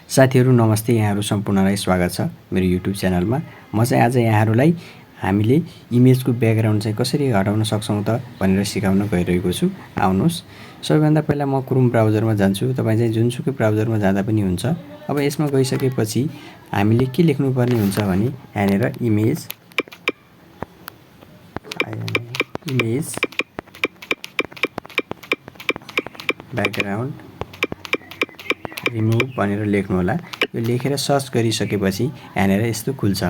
साथीहरु नमस्ते, यहाँहरु सम्पूर्णलाई स्वागत छ मेरो YouTube च्यानलमा। म चाहिँ आज यहाँहरुलाई हामीले इमेजको ब्याकग्राउन्ड चाहिँ कसरी हटाउन सक्छौं त भनेर सिकाउन गइरहेको छु। आउनुस्। सबैभन्दा पहिला म क्रोम ब्राउजरमा जान्छु। तपाई चाहिँ जुनसुकै ब्राउजरमा जाँदा पनि हुन्छ। अब यसमा गइसकेपछि हामीले के लेख्नुपर्ने हुन्छ भने यहाँनेर इमेज ब्याकग्राउन्ड रिमुभ भनेर लेख्नु होला। यो लेखेर सर्च गरिसकेपछि यहाँनेर यस्तो खुल्छ।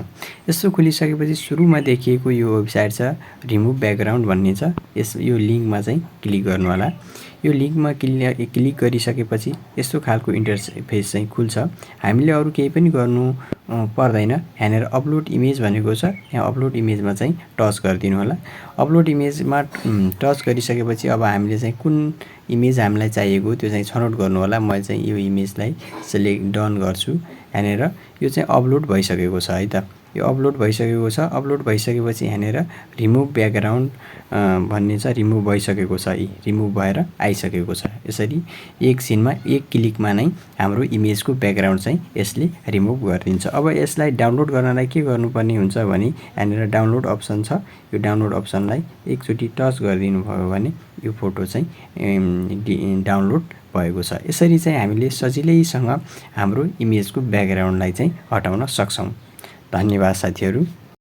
यस्तो खुलिसकेपछि सुरुमा देखिएको यो वेबसाइट छ रिमुभ ब्याकग्राउन्ड भन्ने छ। यो लिंकमा चाहिँ क्लिक गर्नु होला। यो लिंकमा क्लिक गरिसकेपछि यस्तो खालको इन्टरफेस चाहिँ खुल्छ। हामीले अरु केही पनि गर्नु पर्दैन। यहाँनेर अपलोड इमेज भनेको छ। यहाँ अपलोड इमेजमा चाहिँ टच गरिदिनु होला। अपलोड इमेजमा टच गरिसकेपछि अब हामीले चाहिँ कुन इमेज हामीलाई चाहिएको त्यो चाहिँ छनौट गर्नु होला। म चाहिँ यो इमेजलाई सिलेक्ट डन गर्छु। यहाँनेर यो चाहिँ अपलोड भइसकेको छ है त। यो अपलोड भइसकेको छ। अपलोड भइसकेपछि यहाँनेर रिमुभ ब्याकग्राउन्ड भन्ने छ। रिमुभ भइसकेको छ। रिमुभ भएर आइसकेको छ। यसरी एक छिनमा एक क्लिकमा नै हाम्रो इमेजको ब्याकग्राउन्ड चाहिँ यसले रिमुभ गरिदिन्छ। अब यसलाई डाउनलोड गर्नलाई के गर्नुपर्ने हुन्छ भने यहाँनेर डाउनलोड अप्सन छ। यो डाउनलोड अप्सनलाई एकचोटी टच गरिदिनु भयो भने यो फोटो चाहिँ डाउनलोड भएको छ। यसरी चाहिँ हामीले सजिलैसँग हाम्रो इमेजको ब्याकग्राउन्डलाई चाहिँ हटाउन सक्छौं। धन्यवाद साथीहरु।